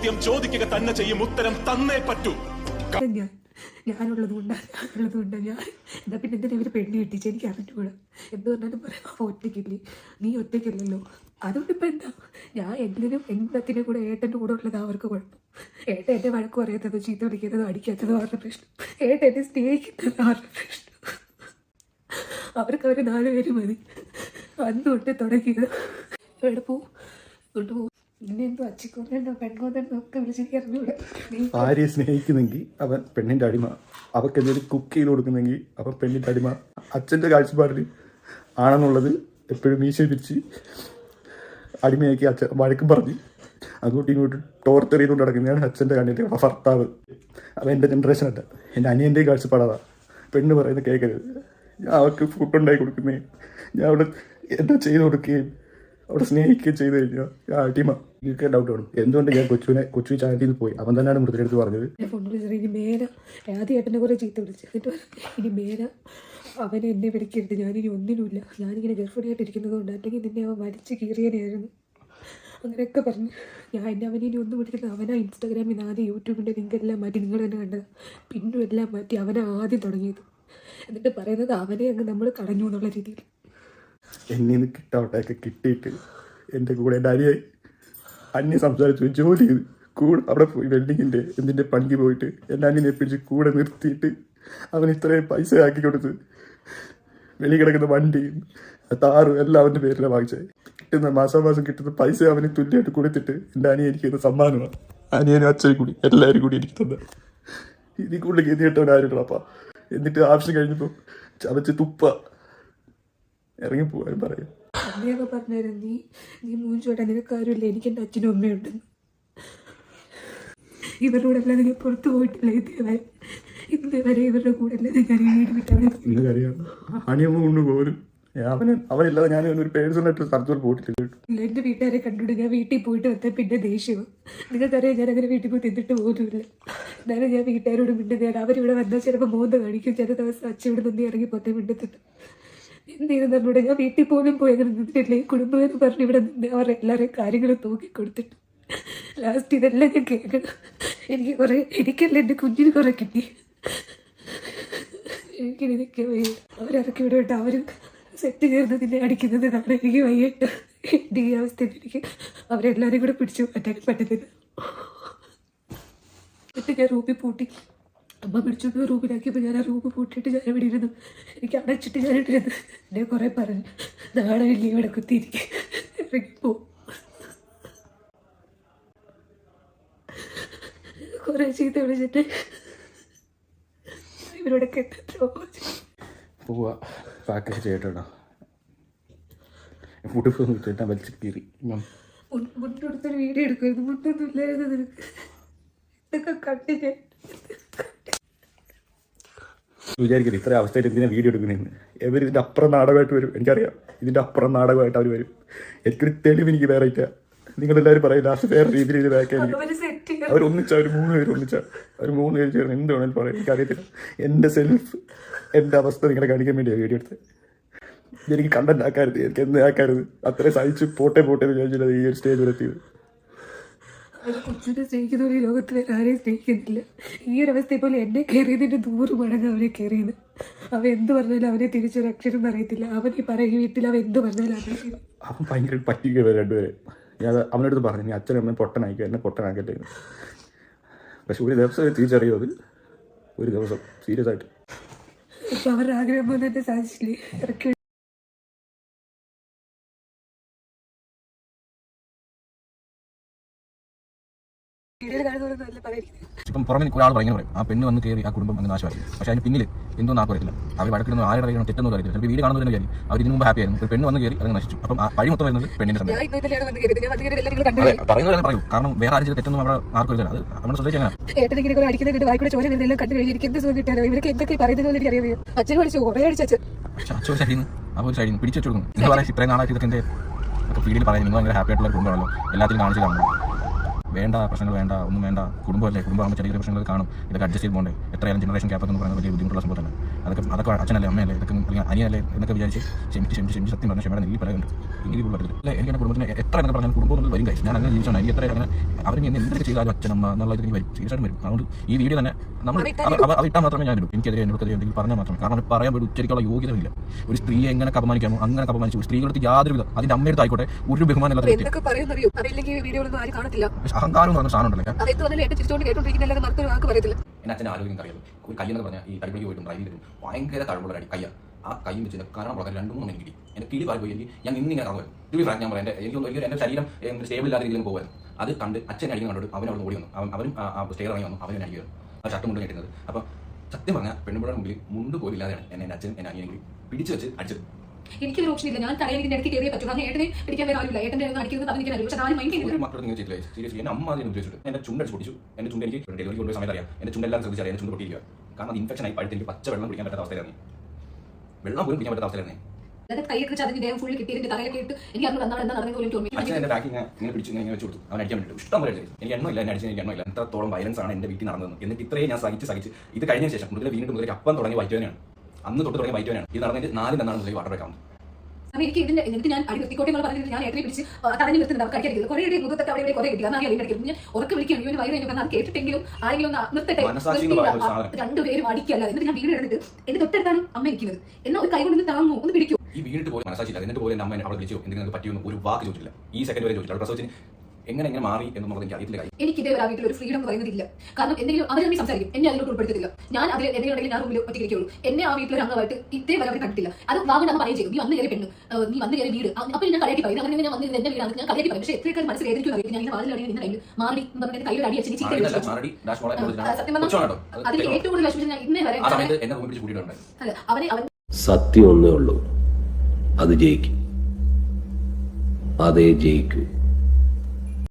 ചോദ്യം ചോദിക്കുക തന്നെ ചെയ്യും, ഉത്തരം തന്നേ പറ്റൂ. ഞാനുള്ളതുകൊണ്ട് ഞാൻ എന്താ പിന്നെ എന്തിനാ ഇവർ പെണ്ണ് കിട്ടിച്ച് എനിക്ക് അറിഞ്ഞുകൂടാ. എന്ത് പറഞ്ഞാലും പറയാം, ഒറ്റയ്ക്കില്ലേ, നീ ഒറ്റയ്ക്കില്ലല്ലോ. അതുകൊണ്ട് ഇപ്പം എന്താ, ഞാൻ എല്ലാത്തിനും കൂടെ ഏട്ടൻ്റെ കൂടെ ഉള്ളത് അവർക്ക് കുഴപ്പം. ഏട്ടൻ എന്നെ വഴക്ക് പറയാത്തതോ ചീത്ത വിളിക്കുന്നതോ അടിക്കാത്തതോ അവരുടെ പ്രശ്നം. ഏട്ടൻ എന്നെ സ്നേഹിക്കുന്നത് അവരുടെ പ്രശ്നം. അവർക്ക് അവർ 4 പേര് മതി. അന്ന് തൊട്ട് തുടങ്ങിയത്. എവിടെ പോവും, കൊണ്ടുപോകും. പിന്നെ എന്തോ അച്ചിക്കോന്നോ പെൺകോന്നോ ഒക്കെ വിളിച്ചെനിക്ക് അറിഞ്ഞൂടെ. ഭാര്യയെ സ്നേഹിക്കുന്നെങ്കിൽ അവൻ പെണ്ണിൻ്റെ അടിമ, അവർക്ക് എന്തെങ്കിലും കുക്ക് ചെയ്ത് കൊടുക്കുന്നെങ്കിൽ അവൻ പെണ്ണിൻ്റെ അടിമ. അച്ഛൻ്റെ കാഴ്ചപ്പാടിൽ ആണെന്നുള്ളത് എപ്പോഴും മീശ പിരിച്ച് അടിമയാക്കി അച്ഛൻ വഴക്കും പറഞ്ഞ് അങ്ങോട്ടും ഇങ്ങോട്ടും ടോർച്ചർ ചെയ്തുകൊണ്ട് നടക്കുന്നതാണ് അച്ഛൻ്റെ കണ്ണിൻ്റെ ഭർത്താവ്. അവൻ എൻ്റെ ജനറേഷനല്ല, എൻ്റെ അനിയൻ്റെ കാഴ്ചപ്പാടാണ്. പെണ്ണ് പറയുന്നത് കേൾക്കരുത്, ഞാൻ അവർക്ക് ഫുഡ് ഉണ്ടാക്കി കൊടുക്കുന്നേ, ഞാൻ അവിടെ എന്താ ചെയ്ത് കൊടുക്കുകയും അവിടെ സ്നേഹിക്കുകയും ചെയ്ത് കഴിഞ്ഞാൽ അടിമ. എനിക്ക് ഡൗട്ട് വേണം എന്തുകൊണ്ട് ഞാൻ കൊച്ചു ചാനലിൽ നിന്ന് പോയി. അവൻ തന്നെയാണ് മൃതരെടുത്ത് പറഞ്ഞത്. ഇനി മേല ആദ്യം ഏട്ടനെ കുറെ ചീത്ത വിളിച്ചു. എന്നിട്ട് ഇനി മേല അവനെ എന്നെ വിളിക്കരുത്, ഞാനിനി ഒന്നിനുമില്ല, ഞാനിങ്ങനെ ഗർഭിണിയായിട്ടിരിക്കുന്നത് കൊണ്ട്, അല്ലെങ്കിൽ നിന്നെ അവൻ വലിച്ച് കീറിയനായിരുന്നു അങ്ങനെയൊക്കെ പറഞ്ഞ് അവനിനി ഒന്നും വിളിക്കുന്നത്. അവനാ ഇൻസ്റ്റാഗ്രാമിൽ നിന്ന് ആദ്യം യൂട്യൂബിൻ്റെ ലിങ്കെല്ലാം മാറ്റി, നിങ്ങൾ തന്നെ കണ്ടത്, പിന്നും എല്ലാം മാറ്റി അവനാ ആദ്യം തുടങ്ങിയത്. എന്നിട്ട് പറയുന്നത് അവനെ അങ്ങ് നമ്മൾ കളഞ്ഞു എന്നുള്ള രീതിയിൽ. എന്നിൽ നിന്ന് കിട്ടാവട്ടൊക്കെ കിട്ടിയിട്ട് എൻ്റെ കൂടെ എൻ്റെ അന്യ സംസാരിച്ചു ജോലി ചെയ്ത് കൂടെ അവിടെ പോയി വെൽഡിങ്ങിൻ്റെ എന്തിൻ്റെ പണിക്ക് പോയിട്ട് എൻ്റെ അന്യനെ പിടിച്ച് കൂടെ നിർത്തിയിട്ട് അവൻ ഇത്രയും പൈസ ആക്കി കൊടുത്ത് വെളി കിടക്കുന്ന വണ്ടിയും താറും എല്ലാം അവൻ്റെ പേരിലാണ് വാങ്ങിച്ചത്. കിട്ടുന്ന മാസം കിട്ടുന്ന പൈസ അവന് തുല്യമായിട്ട് കൊടുത്തിട്ട് എൻ്റെ അനിയൻ എനിക്ക് സമ്മാനമാണ്. അനിയനും അച്ഛനും കൂടി എല്ലാവരും കൂടി എനിക്ക് തന്നെ. ഇതിൽ കൂടുതൽ ഗതിയിട്ടവനായിരുന്നപ്പാ. എന്നിട്ട് ആവശ്യം കഴിഞ്ഞപ്പോൾ ചവച്ച് തുപ്പ ഇറങ്ങി പോകാൻ പറയാം. അമ്മയൊക്കെ പറഞ്ഞായിരുന്നു, നീ മൂഞ്ചോട്ടെ, നിനക്കാരുമില്ല, എനിക്ക് എൻ്റെ അച്ഛനും അമ്മയുണ്ടെന്ന്. ഇവരുടെ എല്ലാം നിങ്ങൾ പുറത്തു പോയിട്ടില്ല ഇതുവരെ ഇവരുടെ കൂടെ നിങ്ങൾക്കറിയാം അണിയമ്മ കൊണ്ട് പോലും അവനില്ലാതെ ഞാൻ ഒരു പേഴ്സണായിട്ട് സ്ഥലത്തോട് പോയിട്ടില്ല. എൻ്റെ വീട്ടുകാരെ കണ്ടിട്ട് ഞാൻ വീട്ടിൽ പോയിട്ട് വന്നാൽ പിന്നെ ദേഷ്യവും. നിങ്ങൾക്കറിയാം ഞാൻ അങ്ങനെ വീട്ടിൽ പോയി തിന്നിട്ട് പോലുമില്ല. എന്നാലും ഞാൻ വീട്ടുകാരോട് മിണ്ടുന്നതാണ്. അവരിവിടെ വന്നാൽ ചിലപ്പോൾ മോന്ത കാണിക്കും, ചില ദിവസം അച്ഛൻ ഇവിടെ നിന്ന് ഇറങ്ങി പോത്തേ മിണ്ടത്തിട്ട്. എന്ത് ചെയ്തെന്നൂടെ ഞാൻ വീട്ടിൽ പോലും പോയി അങ്ങനെ നിന്നിട്ടില്ല. ഈ കുടുംബം എന്ന് പറഞ്ഞ് ഇവിടെ നിന്ന് അവരുടെ എല്ലാവരെയും കാര്യങ്ങളും തൂക്കിക്കൊടുത്തിട്ട് ലാസ്റ്റ് ഇതെല്ലാം ഞാൻ കേൾക്കണം. എനിക്കല്ല എൻ്റെ കുഞ്ഞിന് കുറെ കിട്ടി. എനിക്കിതൊക്കെ വയ്യ. അവരിറക്കി വിടട്ടെ, അവർ സെറ്റ് ചേർന്ന് നിന്നെ അടിക്കുന്നത് കാണാൻ എനിക്ക് വയ്യട്ട്. എൻ്റെ ഈ അവസ്ഥയിൽ എനിക്ക് അവരെല്ലാവരും കൂടെ പിടിച്ചു മാറ്റാൻ പറ്റുന്നില്ല. എന്നിട്ട് ഞാൻ റൂമിൽ പൂട്ടി, അമ്മ പിടിച്ചോണ്ട് റൂമിലാക്കിയപ്പോൾ ഞാൻ ആ റൂം പൂട്ടിയിട്ട് ഞാൻ ഇവിടെ ഇരുന്നു. എനിക്ക് അടച്ചിട്ട് ഞാനിട്ടിരുന്നു. എന്നെ കുറേ പറഞ്ഞു, നാളെ വലിയ ഇവിടെ കുത്തിയിരിക്കും, ഇറങ്ങിപ്പോ. കുറേ ചീത്ത വിളിച്ചിട്ട് ഇവരോടൊക്കെ പോവാ പാക്കേജ് ചെയ്യട്ടോ. ഫുഡ് ചേട്ടാ വലിച്ചു കീറി മുണ്ടെടുത്തൊരു വീഡിയോ എടുക്കുമായിരുന്നു. മുണ്ടൊന്നും ഇല്ലായിരുന്നു നിനക്ക്. ഇതൊക്കെ കണ്ടു ഞാൻ വിചാരിക്കരുത് ഇത്ര അവസ്ഥയിൽ എന്തിനാ വീഡിയോ എടുക്കുന്നതെന്ന്. ഇവർ ഇതിൻ്റെ അപ്പുറം നാടകമായിട്ട് വരും, എനിക്കറിയാം. ഇതിൻ്റെ അപ്പുറം നാടകമായിട്ട് അവർ വരും. എനിക്കൊരു തെളിവ് എനിക്ക് വേറെ ഇല്ല. നിങ്ങളെല്ലാവരും പറയും ലാസ്റ്റ് വേറെ രീതിയിൽ ഇത് ബാക്കാൻ. അവർ ഒന്നിച്ചാൽ അവർ 3 പേര് ഒന്നിച്ചാൽ അവർ 3 പേര് ചേർന്ന് എന്ത് വേണമെങ്കിലും പറയും, എനിക്കറിയത്തില്ല. എൻ്റെ അവസ്ഥ നിങ്ങളെ കാണിക്കാൻ വേണ്ടിയാണ് വീഡിയോ എടുത്തത്. എനിക്ക് കണ്ടന്റ് ആക്കരുത്, എനിക്ക് എന്ത് ആക്കരുത്, അത്രയും സഹിച്ച് പോട്ടെ വിചാരിച്ചില്ല ഈ ഒരു സ്റ്റേജ് വരെ എത്തിയത്. കൊച്ചിനെ സ്നേഹിക്കുന്നവർ ഈ ലോകത്തിൽ ആരെയും സ്നേഹിക്കുന്നില്ല. ഈ ഒരു അവസ്ഥയിൽ പോലെ എന്നെ കയറിയതിൻ്റെ 100 മടങ്ങ് അവനെ കയറിയത്. അവൻ എന്ത് പറഞ്ഞാലും അവനെ തിരിച്ചൊരു അക്ഷരം അറിയത്തില്ല. അവൻ ഈ പറയും വീട്ടിൽ അവൻ എന്ത് പറഞ്ഞാലും അറിയില്ല. അവൻ ഭയങ്കര പറ്റിക്കുക 2 പേരെ. ഞാൻ അവനടുത്ത് പറഞ്ഞു, നീ അച്ഛനും അമ്മയും പൊട്ടനായിക്കോ, എന്നെ പൊട്ടനാക്കട്ടെ. പക്ഷെ ഒരു ദിവസം തിരിച്ചറിയോ, അത് ഒരു ദിവസം സീരിയസ് ആയിട്ട്. ഇപ്പം അവരുടെ ആഗ്രഹം പോലെ തന്നെ സാധിച്ചില്ലേ, ഇറക്കി ഇപ്പം പുറമെ ഒരാൾ പറയുന്നത് പറയും, ആ പെണ്ണ് വന്ന് കയറി ആ കുടുംബം അങ്ങ് നാശമാക്കി. പക്ഷേ അതിന് പിന്നിൽ എന്തോ നാക്കുറിയില്ല. അവർ വഴക്കിടുന്ന ആരുടെ അറിയണം, തെറ്റൊന്നും അറിയില്ല. ചിലപ്പോൾ വീട് കാണുന്നത് തന്നെ വിചാരിക്കും അവർ ഇതിന് മുമ്പ് ഹാപ്പി ആയിരുന്നു. ഒരു പെണ്ണ് വന്ന് കയറി അത് നശിച്ചു. അപ്പം ആ പഴി മൊത്തം വരുന്നത് പെണ്ണിന്റെ സമയം പറയുന്നത് പറയൂ. കാരണം വേറെ ആരും ചെയ്ത് തെറ്റൊന്നും അവിടെ ആർക്കും ഇല്ല. അത് നമ്മുടെ സൊസൈറ്റി അങ്ങനെ. അച്ഛൻ ശരിയെന്ന് അപ്പോൾ ശരി പിടിച്ചു വെച്ചു കൊടുക്കും. നിങ്ങൾ പറയാം ഇത്രയും നാളായിട്ട് ഇതൊക്കെ എൻ്റെ ഒക്കെ ഫീൽഡിൽ പറയാം, നിങ്ങൾ ഭയങ്കര ഹാപ്പി ആയിട്ടുള്ള കുടുംബമാണല്ലോ, എല്ലാത്തിലും കാണിച്ചു കാണുന്നു. വേണ്ട പ്രശ്നങ്ങൾ വേണ്ട ഒന്നും വേണ്ട കുടുംബമല്ലേ കുടുംബമാകുമ്പോൾ ചെറിയ ചെറിയ പ്രശ്നങ്ങൾ കാണും ഇതൊക്കെ അഡ്ജസ്റ്റ് ചെയ്ത് പോകണ്ടേ എത്രയായാലും ജനറേഷൻ ഗ്യാപ്പ് എന്ന് പറയുന്നത് വലിയ ബുദ്ധിമുട്ടുള്ള സംഭവം തന്നെ അതൊക്കെ അച്ഛനല്ലേ അമ്മയല്ലേ ഇതൊക്കെ അല്ലെങ്കിൽ അനിയല്ലേ എന്നൊക്കെ വിചാരിച്ച് ക്ഷമിച്ച് സത്യം പറഞ്ഞ ക്ഷമയുടെ നെല്ലി പലതുണ്ട് ഇങ്ങനെ പറ്റത്തില്ല അല്ലേ എനിക്ക് എൻ്റെ കുടുംബത്തിന് എത്ര എന്നൊക്കെ പറഞ്ഞാൽ കുടുംബം ഒന്നും വരും കഴിച്ചു ഞാൻ അങ്ങനെ ജീവിച്ചാണ് എനിക്ക് എത്ര അങ്ങനെ അവർ എന്തൊക്കെ ചെയ്താലും അച്ഛനമ്മ എന്നുള്ള ഇത് വരും തീർച്ചയായിട്ടും വരും അതുകൊണ്ട് ഈ വീഡിയോ തന്നെ നമ്മൾ അത് ഇട്ടാൽ മാത്രമേ ഞാൻ ഇടും എനിക്കെതിരെ എന്നോടൊക്കെ എന്തെങ്കിലും പറഞ്ഞാൽ മാത്രമേ കാരണം പറയാൻ ഒരു ഉച്ചരിക്കുള്ള യോഗ്യതയില്ല ഒരു സ്ത്രീയെ എങ്ങനെ അപമാനിക്കാമോ അങ്ങനെ അപമാനിച്ചു സ്ത്രീകൾക്ക് യാതൊരു വിധം അതിന്റെ അമ്മയുടെ ആയിക്കോട്ടെ ഒരു ബഹുമാനം ഇല്ലാത്ത അഹങ്കാരം എന്ന് പറഞ്ഞ സാധനം ഉണ്ടല്ലോ എന്നെ അച്ഛൻ്റെ ആരോഗ്യം അറിയാലോ ഒരു കയ്യെന്ന് പറഞ്ഞാൽ ഈ തടിപ്പണിക്ക് പോയിട്ടും ഡ്രൈവ് ചെയ്തിട്ടും ഭയങ്കര തഴമ്പുള്ള അടി കയ്യ ആ കൈയും വെച്ച് കാരണം വളരെ 2-3 എനിക്ക് കിട്ടി എൻ്റെ കിളി പാൽ പോയി എനിക്ക് ഞാൻ ഇന്നിങ്ങനെ കറങ്ങുമായിരുന്നു ടു ഫ്രാങ്ക് ഞാൻ പറയാം എൻ്റെ ശരീരം സ്റ്റേബിൾ ഇല്ലാത്ത രീതിയിലും പോകുമായിരുന്നു അത് കണ്ട് അച്ഛൻ അടിക്കുന്ന കണ്ടോട്ട് അവനോട് ഓടി വന്നു അവനും സ്റ്റേർ ഇറങ്ങി വന്നു അവനും അടിക്കുകയാണ് ആ ഷർട്ട് മുണ്ട് കെട്ടുന്നത് അപ്പോൾ സത്യം പറഞ്ഞാൽ പെണ്ണുപിള്ളയുടെ മുമ്പിൽ മുണ്ട് പോലും ഇല്ലാതെയാണ് എൻ്റെ അച്ഛൻ എന്നെ അനിയനെങ്കിൽ പിടിച്ചു വെച്ച് അടിച്ചത് എനിക്കൊരു ഓപ്ഷൻ ഇല്ല ഞാൻ തലയിൽ ഇടയ്ക്ക് കയറിയേ പറ്റും കാരണം ഏട്ടനെ പിടിക്കാൻ വേറെ ആരുമില്ല ഏട്ടൻ്റെ അടിക്കുന്നത് അതിന് പക്ഷേ ആരും മൈൻഡ് ചെയ്യുന്നില്ല മക്കളോട് നിങ്ങൾ ചെയ്തില്ല സീരിയസ്ലി എൻ്റെ അമ്മ അതിനെ ഉപയോഗിച്ചിട്ട് എൻ്റെ ചുണ്ടടിച്ച് പൊട്ടിച്ചു എൻ്റെ ചുണ്ട് എനിക്ക് ഡെലിവറി കൊണ്ടുപോയ സമയത്ത് അറിയാം എൻ്റെ ചുണ്ടെല്ലാം ശ്രദ്ധിച്ചറിയാം എൻ്റെ ചുണ്ട് പൊട്ടിയിരിക്കുക കാരണം അത് ഇൻഫെക്ഷൻ ആയി പഴുത്ത് എനിക്ക് പച്ച വെള്ളം കുടിക്കാൻ പറ്റാത്ത അവസ്ഥയിലാണ് വെള്ളം പോലും കുടിക്കാൻ പറ്റാത്ത അവസ്ഥയിലാണ് കൈയൊക്കെ ചതിന് ദേഹം ഫുള്ള് കിട്ടിയിട്ട് തലയൊക്കെ ഇട്ട് എനിക്ക് അന്ന് വന്നാൽ എന്താ നടന്നത് പോലും തോന്നി അച്ഛൻ എൻ്റെ ബാക്കി ഇങ്ങനെ പിടിച്ച് ഇങ്ങനെ വെച്ച് കൊടുത്തു അവൻ അടിക്കാൻ വേണ്ടിയിട്ട് ഇഷ്ടം പോലെ അടിച്ചു എനിക്ക് എണ്ണമില്ല എന്നെ അടിച്ച് എനിക്ക് എണ്ണമില്ല എത്രത്തോളം വയലൻസ് ആണ് എൻ്റെ വീട്ടിൽ നടന്നത് എന്നിട്ട് ഇത്രയും ഞാൻ സഹിച്ച് ഇത് കഴിഞ്ഞ ശേഷം മുതൽ വീണ്ടും അപ്പം തുടങ്ങി വൈറ്റുവനാണ് അന്ന് തൊട്ട് തുടങ്ങി വൈറ്റുവനാണ് ഇത് നടന്നിട്ട് 4 എന്നാണ് മുതൽ വാട്ടർ ബ്രേക്ക് ആവുന്നത് അപ്പോൾ എനിക്ക് എന്നിട്ട് ഞാൻ അടി നിർത്തിക്കോട്ടെ എന്ന് പറഞ്ഞിട്ട് ഞാൻ ഏട്ടനെ പിടിച്ച് തടഞ്ഞു നിർത്തുന്നുണ്ട് അവർ കഴിക്കരുത് കുറേ മുഖത്തൊക്കെ അവിടെ കുറേ കിട്ടി കാരണം അറിയാം ഞാൻ ഉറക്കെ വിളിക്കുകയാണ് ഇവന് വയറ് കഴിഞ്ഞു അത് കേട്ടിട്ടെങ്കിലും ആരെങ്കിലും ഒന്ന് നിർത്തട്ടെ രണ്ടുപേരും അടിക്കല്ല എന്നിട്ട് ഞാൻ വീട് എടുത്തിട്ട് എന്റെ തൊട്ടടുത്താണ് അമ്മ ഇരിക്കുന്നത് എന്നാൽ ഒരു കൈ കൊണ്ട് താങ്ങുമോ ഒന്ന് പിടിക്കും ഈ വീണിട്ട് പോലും മനസ്സാച്ചില്ല എന്നിട്ട് പോലും അമ്മ അവിടെ വിളിച്ചോ എന്തെങ്കിലും പറ്റിയൊന്നും ഒരു വാക്ക് ചോദിച്ചില്ല ഈ സെക്കൻഡ് വരെ ചോദിച്ചില്ല പ്രസവിച്ചിന് എങ്ങനെ മാറി എന്നുള്ളത് എനിക്ക് അറിയത്തില്ല എനിക്ക് ഇതേ വീട്ടിൽ ഒരു ഫ്രീഡം പറയുന്നതില്ല കാരണം എന്തെങ്കിലും അവർ തന്നെ സംസാരിക്കും എന്നെ അതിലോട്ട് ഉൾപ്പെടുത്തില്ല ഞാൻ അതിൽ എന്തെങ്കിലും ഞാൻ റൂമിൽ ഒറ്റയ്ക്കുള്ളൂ എന്നെ ആ വീട്ടിൽ ഒരു അംഗമായിട്ട് ഇതേ വരെ അവർ കണ്ടിട്ടില്ല അത് വാങ്ങുന്ന പറയുകയും ചെയ്യും നീ വന്ന് കയറി പെണ്ണ് നീ വന്ന് കയറി വീട് അപ്പോൾ ഞാൻ കളിയാക്കി പറയും അങ്ങനെ ഞാൻ വന്നിരുന്നത് എന്റെ വീടാണ് ഞാൻ കളിയാക്കി പറയും പക്ഷേ എത്രയൊക്കെ മനസ്സിൽ വേദനിക്കും അറിയില്ല ഞാൻ വാതിലടി നിന്ന കയ്യിൽ മാറി എന്ന് പറഞ്ഞ കയ്യിൽ അടി അച്ഛനെ സത്യം പറഞ്ഞാൽ അതിൽ ഏറ്റവും കൂടുതൽ വിഷമിച്ച ഞാൻ ഇന്നേ വരെ അല്ല അവൻ സത്യം ഒന്നേ ഉള്ളൂ അത് ജയിക്കും അതേ ജയിക്കൂ